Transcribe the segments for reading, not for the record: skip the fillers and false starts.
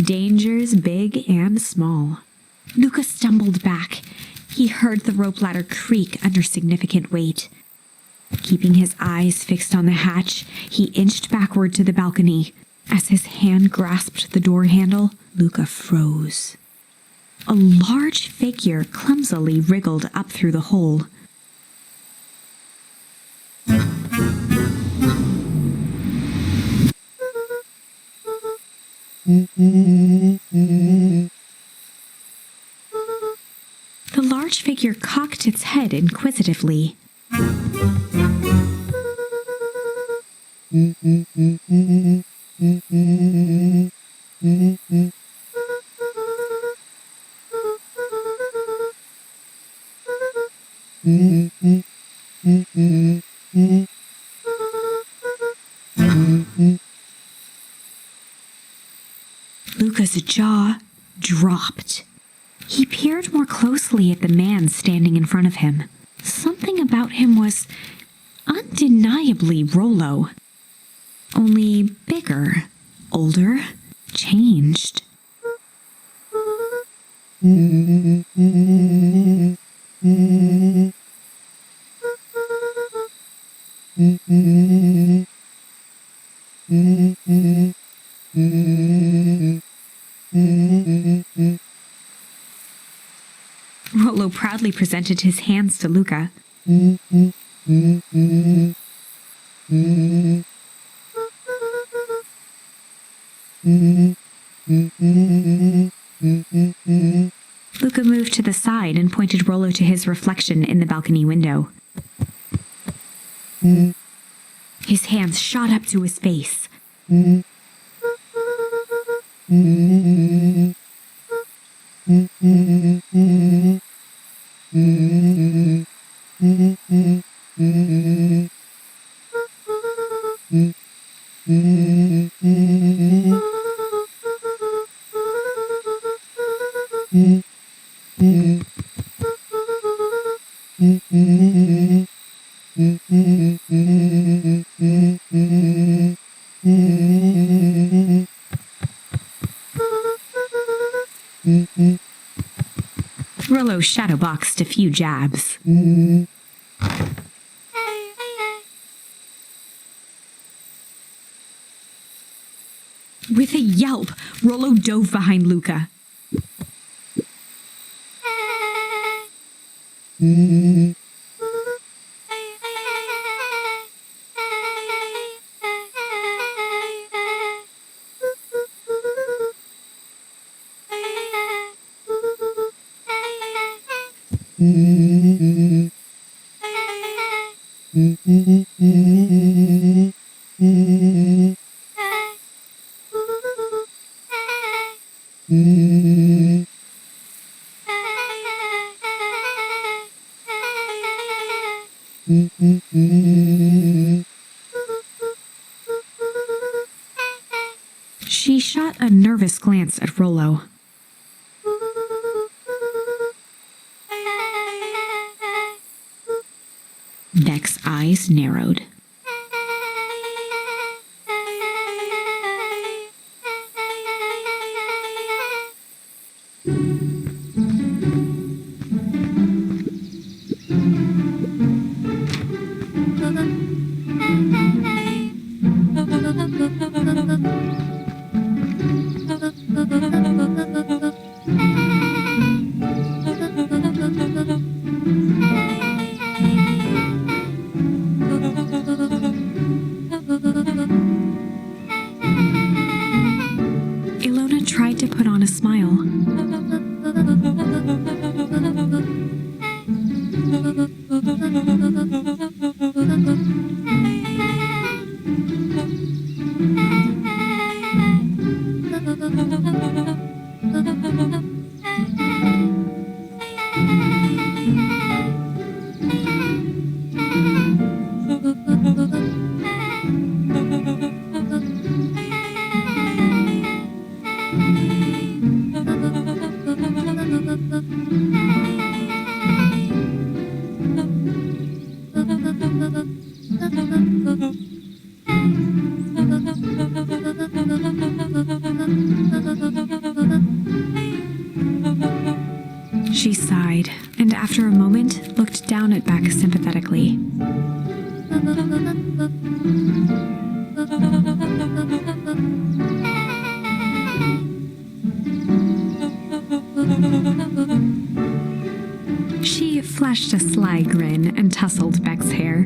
Dangers big and small. Luka stumbled back. He heard the rope ladder creak under significant weight. Keeping his eyes fixed on the hatch, he inched backward to the balcony. As his hand grasped the door handle, Luka froze. A large figure clumsily wriggled up through the hole. The large figure cocked its head inquisitively. Luka's jaw dropped. He peered more closely at the man standing in front of him. Something about him was undeniably Rollo. Only bigger, older, changed. Rollo proudly presented his hands to Luka. Luka moved to the side and pointed Rollo to his reflection in the balcony window. His hands shot up to his face. Rollo shadowboxed a few jabs. With a yelp, Rollo dove behind Luka. She shot a nervous glance at Rollo. Beck's eyes narrowed. Ilona tried to put on a smile. looked down at Beck sympathetically. She flashed a sly grin and tousled Beck's hair.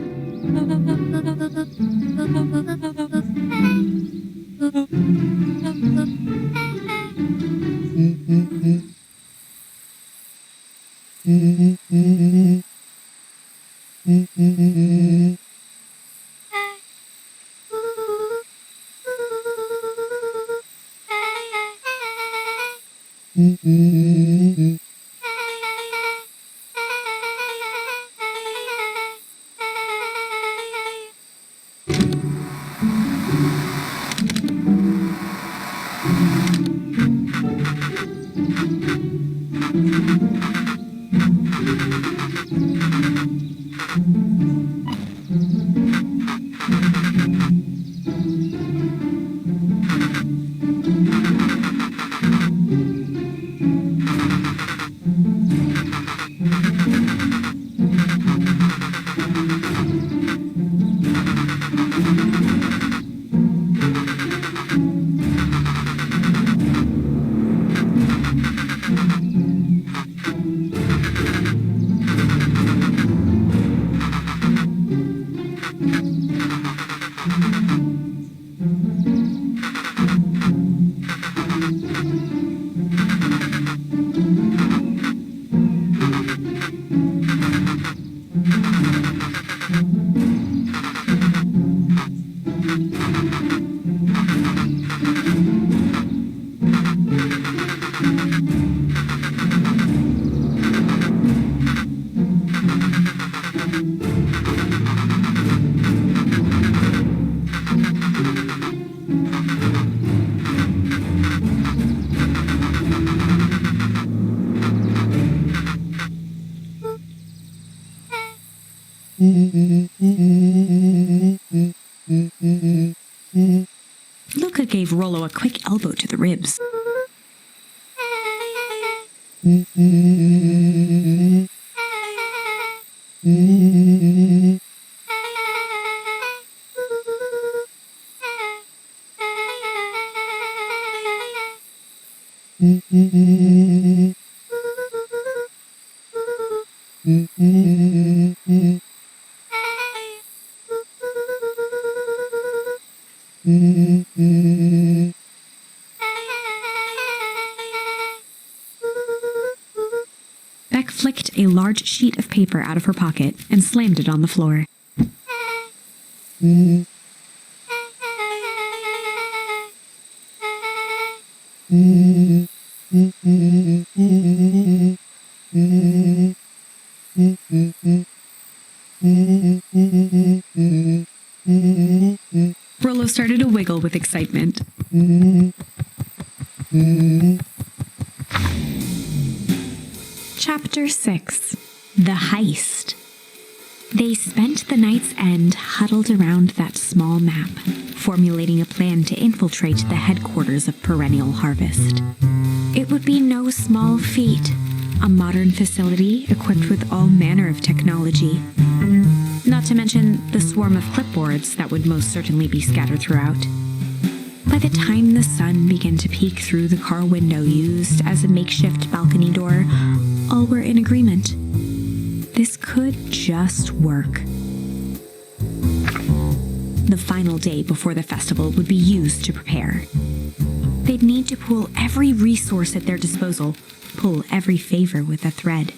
Luka gave Rollo a quick elbow to the ribs. Beck flicked a large sheet of paper out of her pocket and slammed it on the floor. Rollo started to wiggle with excitement. Chapter 6. The Heist. They spent the night's end huddled around that small map, formulating a plan to infiltrate the headquarters of Perennial Harvest. It would be no small feat, a modern facility equipped with all manner of technology. Not to mention the swarm of clipboards that would most certainly be scattered throughout. By the time the sun began to peek through the car window used as a makeshift balcony door, all were in agreement. This could just work. The final day before the festival would be used to prepare. They'd need to pool every resource at their disposal, pull every favor with a thread.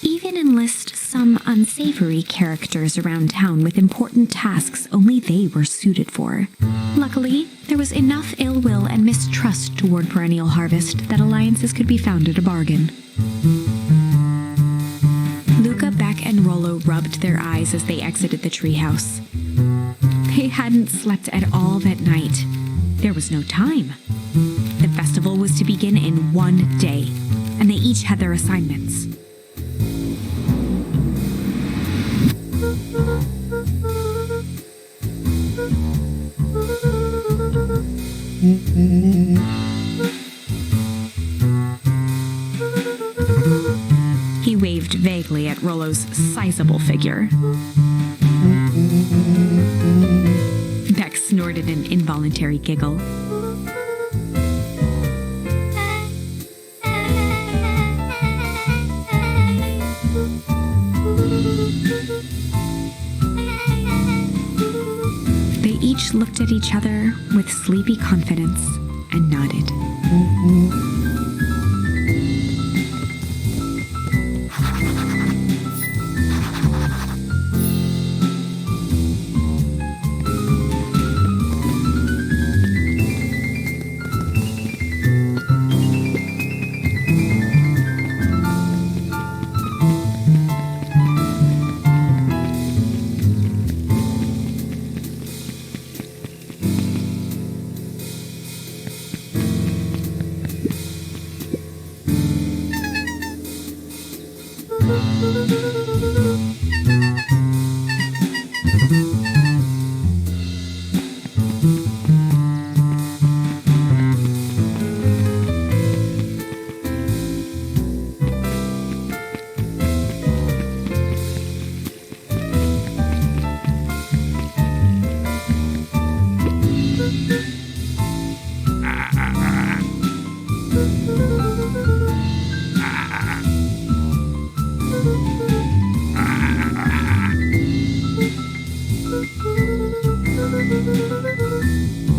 Even enlist some unsavory characters around town with important tasks only they were suited for. Luckily, there was enough ill will and mistrust toward Perennial Harvest that alliances could be found at a bargain. Luka, Beck, and Rollo rubbed their eyes as they exited the treehouse. They hadn't slept at all that night. There was no time. The festival was to begin in one day, and they each had their assignments. He waved vaguely at Rollo's sizable figure. Beck snorted an involuntary giggle. They each looked at each other with sleepy confidence and nodded.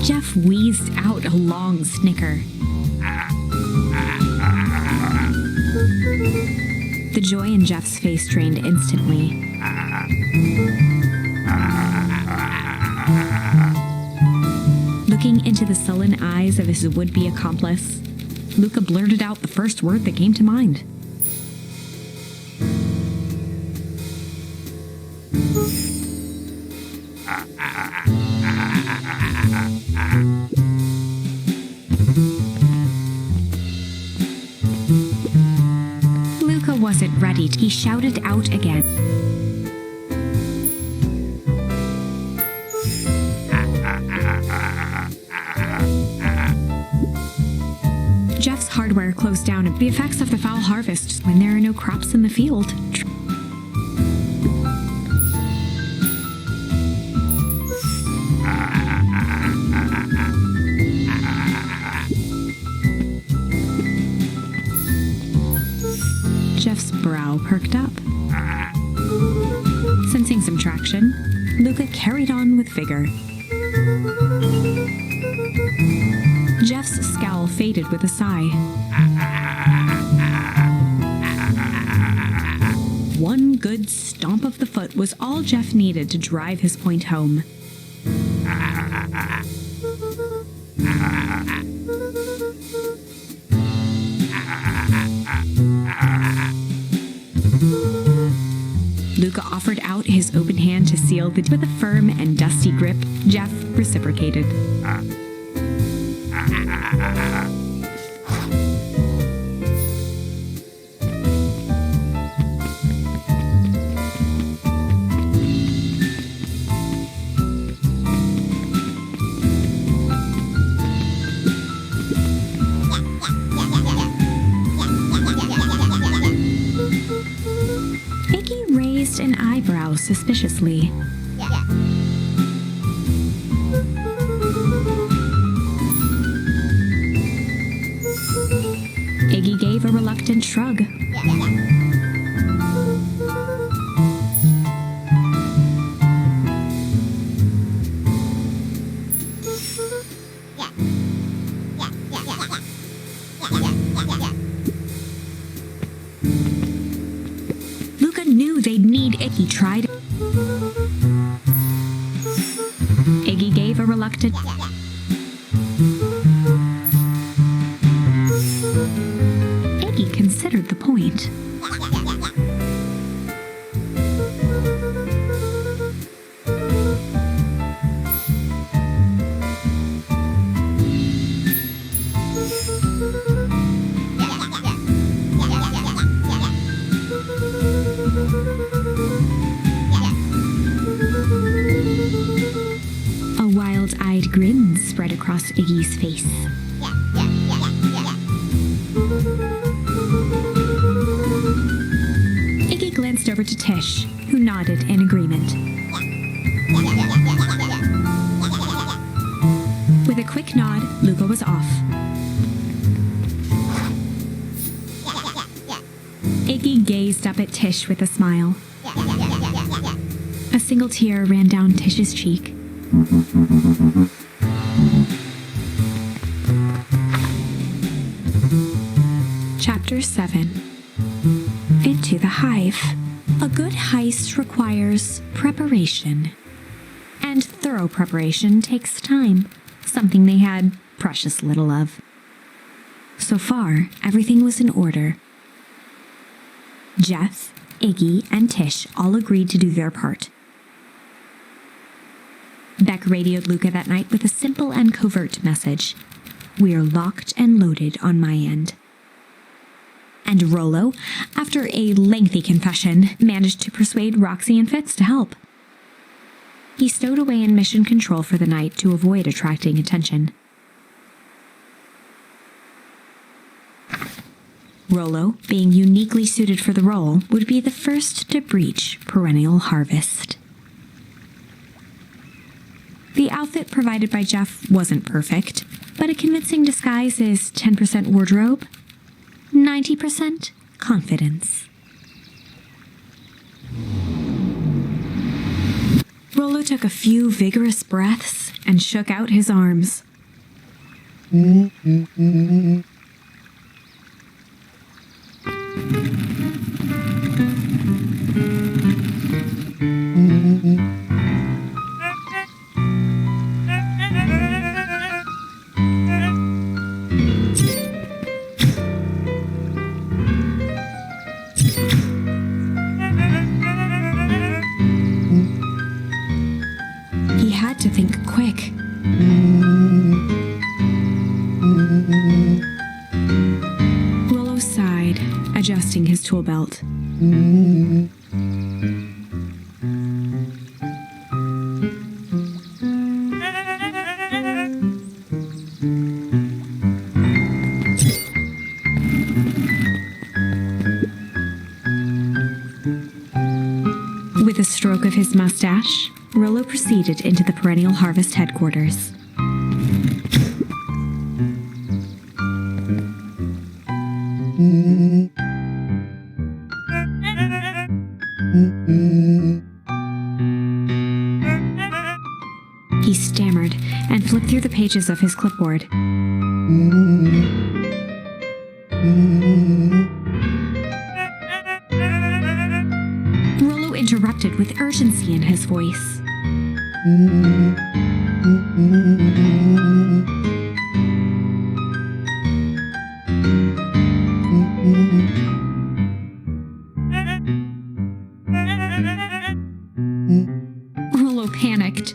Jeff wheezed out a long snicker. The joy in Jeff's face drained instantly. Looking into the sullen eyes of his would-be accomplice, Luka blurted out the first word that came to mind. Luka wasn't ready. He shouted out again. Jeff's hardware closed down. The effects of the foul harvest when there are no crops in the field. Jeff's brow perked up. Sensing some traction, Luka carried on with vigor. Jeff's scowl faded with a sigh. One good stomp of the foot was all Jeff needed to drive his point home. Luka offered out his open hand to seal the with a firm and dusty grip. Jeff reciprocated. Iggy raised an eyebrow suspiciously. Iggy gave a reluctant shrug. Luka knew they'd need Iggy. Tried. Iggy gave a reluctant. Iggy considered the point. A wild-eyed grin spread across Iggy's face. Iggy over to Tish, who nodded in agreement. With a quick nod, Luka was off. Iggy gazed up at Tish with a smile. A single tear ran down Tish's cheek. Chapter 7. Into the Hive. A good heist requires preparation. And thorough preparation takes time, something they had precious little of. So far, everything was in order. Jeff, Iggy, and Tish all agreed to do their part. Beck radioed Luka that night with a simple and covert message. "We're locked and loaded on my end." And Rollo, after a lengthy confession, managed to persuade Roxy and Fitz to help. He stowed away in mission control for the night to avoid attracting attention. Rollo, being uniquely suited for the role, would be the first to breach perennial harvest. The outfit provided by Jeff wasn't perfect, but a convincing disguise is 10% wardrobe, 90% confidence. Rollo took a few vigorous breaths and shook out his arms. He had to think quick. Rollo sighed, adjusting his tool belt. With a stroke of his mustache, Rollo proceeded into the Perennial Harvest headquarters. He stammered and flipped through the pages of his clipboard. Rollo interrupted with urgency in his voice. Rollo panicked.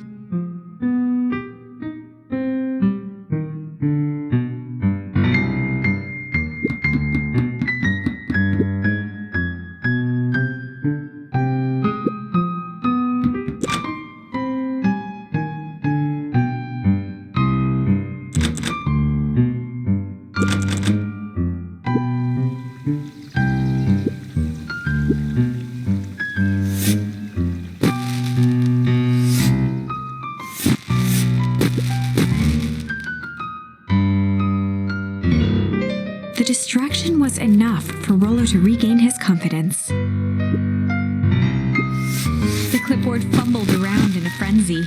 The distraction was enough for Rollo to regain his confidence. The clipboard fumbled around in a frenzy.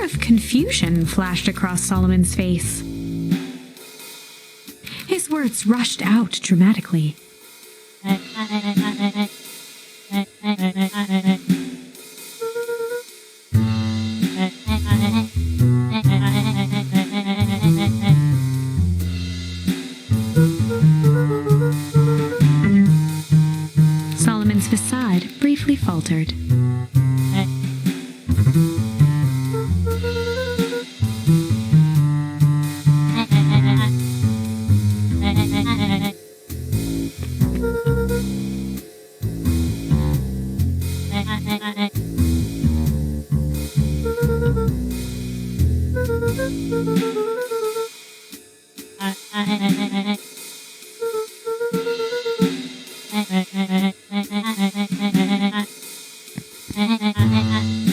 glare of confusion flashed across Solomon's face. His words rushed out dramatically. Solomon's facade briefly faltered.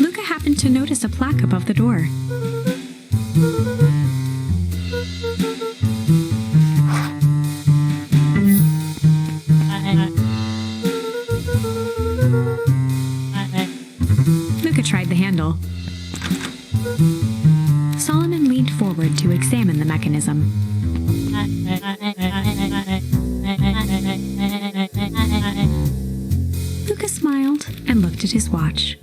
Luka happened to notice a plaque above the door. Luka tried the handle. Solomon leaned forward to examine the mechanism. Luka smiled and looked at his watch.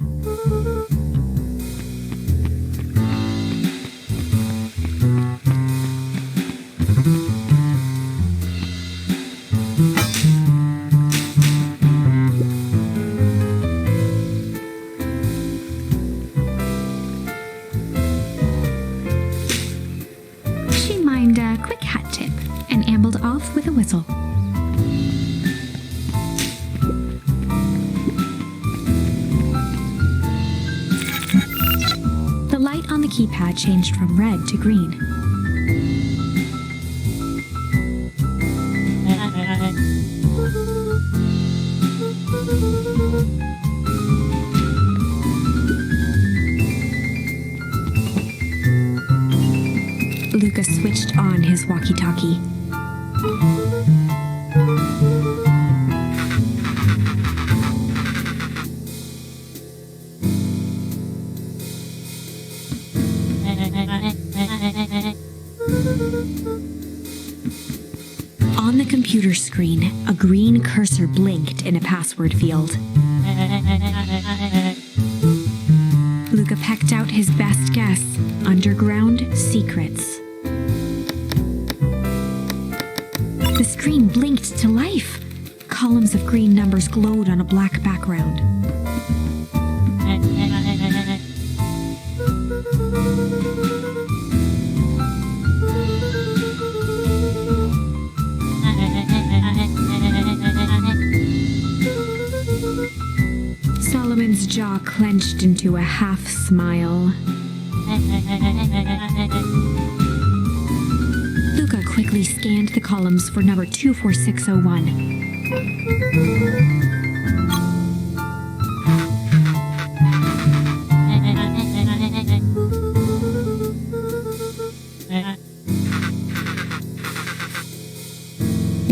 She mimed a quick hat tip and ambled off with a whistle. The light on the keypad changed from red to green. Luka switched on his walkie-talkie. On the computer screen, a green cursor blinked in a password field. Luka pecked out his best guess: underground secrets. The screen blinked to life. Columns of green numbers glowed on a black background. Solomon's jaw clenched into a half smile. Luka quickly scanned the columns for number 24601.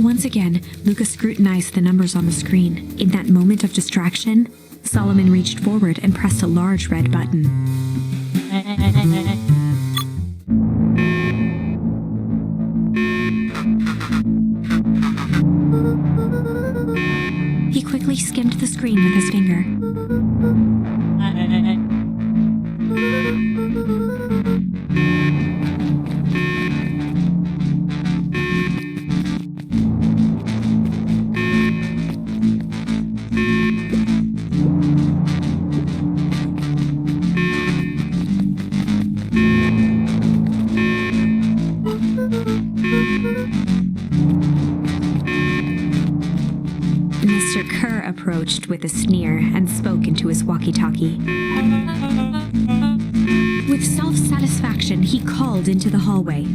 Once again, Luka scrutinized the numbers on the screen. In that moment of distraction, Solomon reached forward and pressed a large red button. He quickly skimmed the screen with his finger. Mr. Kerr approached with a sneer and spoke into his walkie-talkie. With self-satisfaction, he called into the hallway.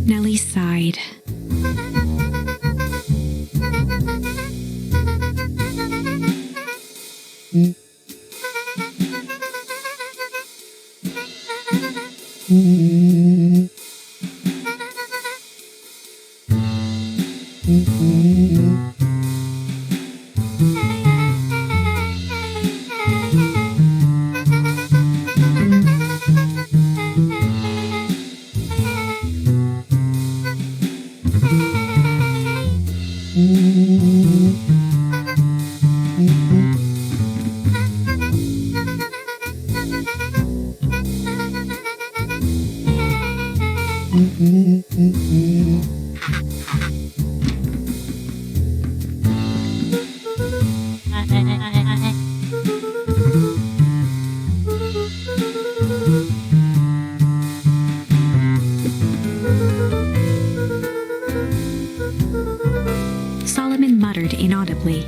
Nellie sighed. Solomon muttered inaudibly.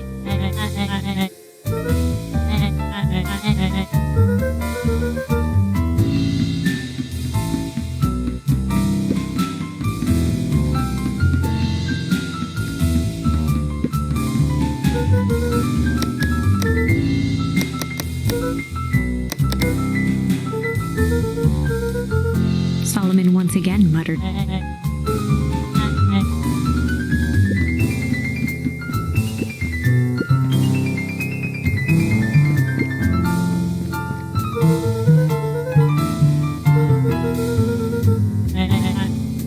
Solomon once again muttered.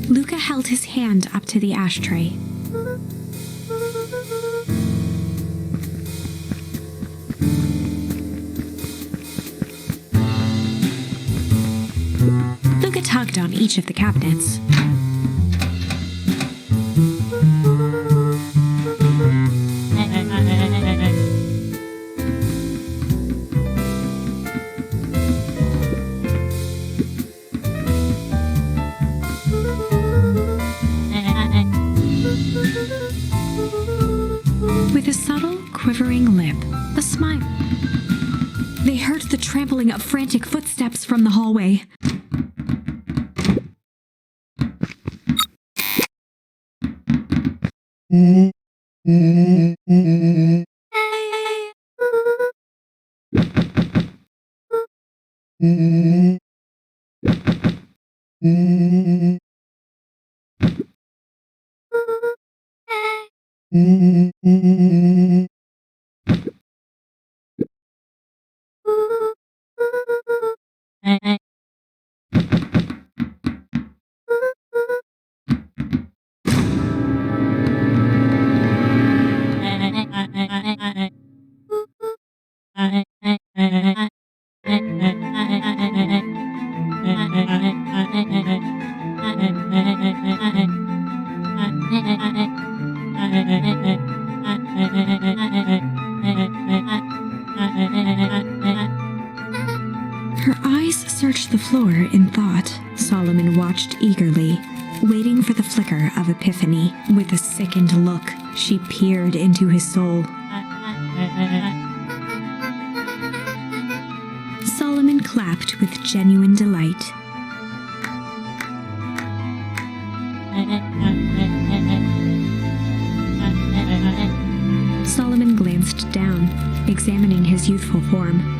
Luka held his hand up to the ashtray. Luka tugged on each of the cabinets. With a subtle, quivering lip, a smile. They heard the trampling of frantic footsteps from the hallway. Her eyes searched the floor in thought. Solomon watched eagerly, waiting for the flicker of epiphany. With a sickened look, she peered into his soul. Solomon clapped with genuine delight. Solomon glanced down, examining his youthful form.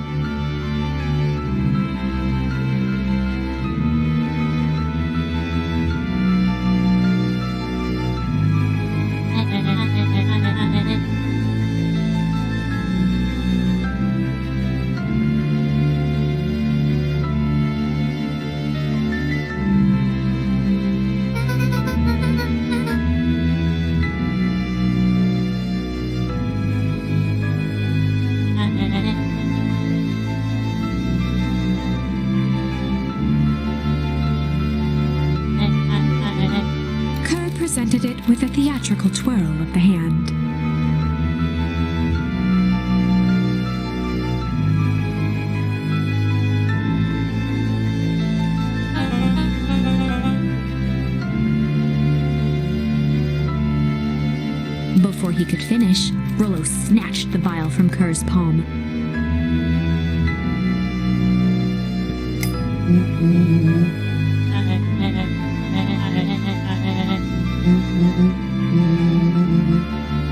Presented it with a theatrical twirl of the hand. Before he could finish, Rollo snatched the vial from Kerr's palm.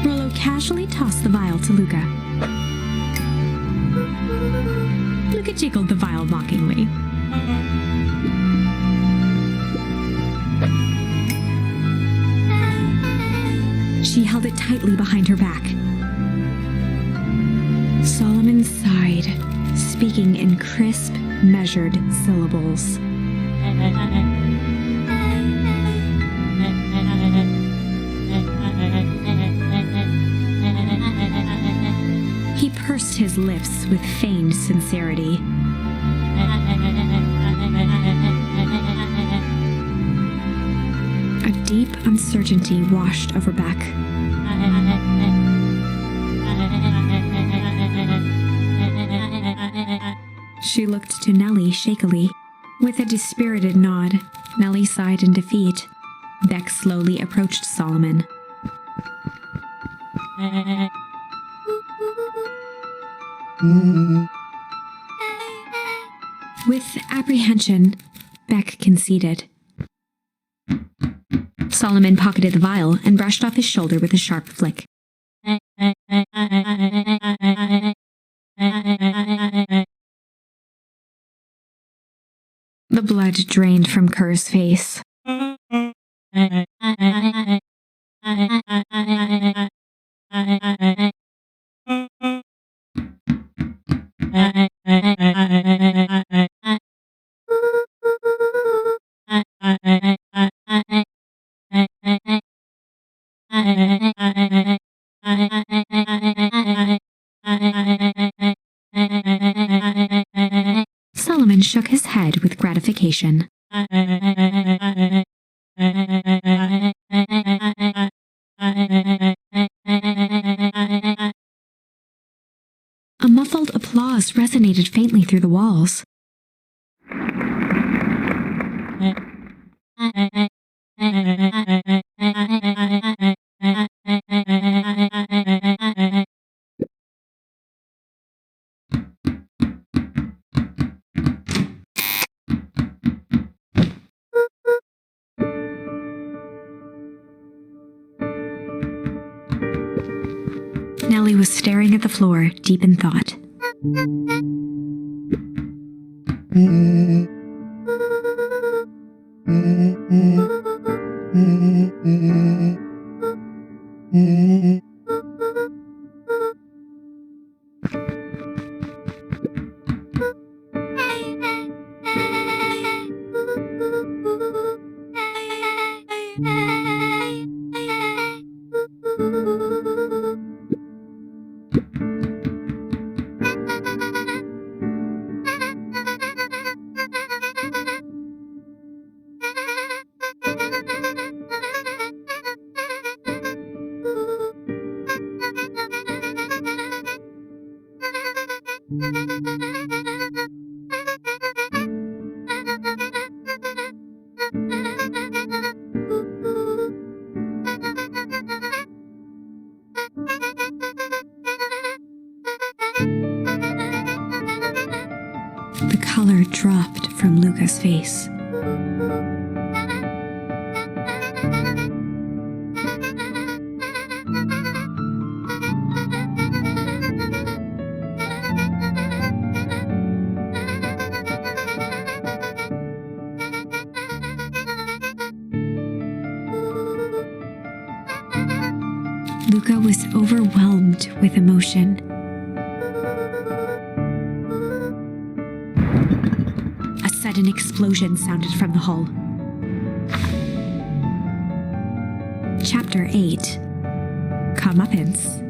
Rollo casually tossed the vial to Luka. Luka jiggled the vial mockingly. She held it tightly behind her back. Solomon sighed, speaking in crisp, measured syllables. He pursed his lips with feigned sincerity. A deep uncertainty washed over Beck. She looked to Nellie shakily. With a dispirited nod, Nellie sighed in defeat. Beck slowly approached Solomon. With apprehension, Beck conceded. Solomon pocketed the vial and brushed off his shoulder with a sharp flick. The blood drained from Kerr's face. Solomon shook his head with gratification. A muffled applause resonated faintly through the walls. Nellie was staring at the floor, deep in thought. The color dropped from Luka's face. Luka was overwhelmed with emotion. A sudden explosion sounded from the hull. Chapter 8. Comeuppance.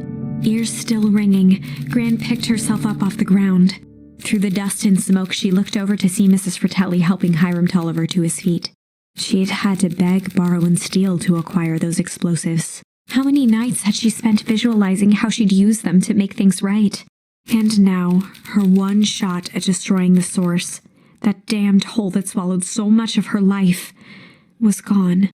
Ears still ringing, Gran picked herself up off the ground. Through the dust and smoke, she looked over to see Mrs. Fratelli helping Hiram Tolliver to his feet. She'd had to beg, borrow, and steal to acquire those explosives. How many nights had she spent visualizing how she'd use them to make things right? And now, her one shot at destroying the source, that damned hole that swallowed so much of her life, was gone.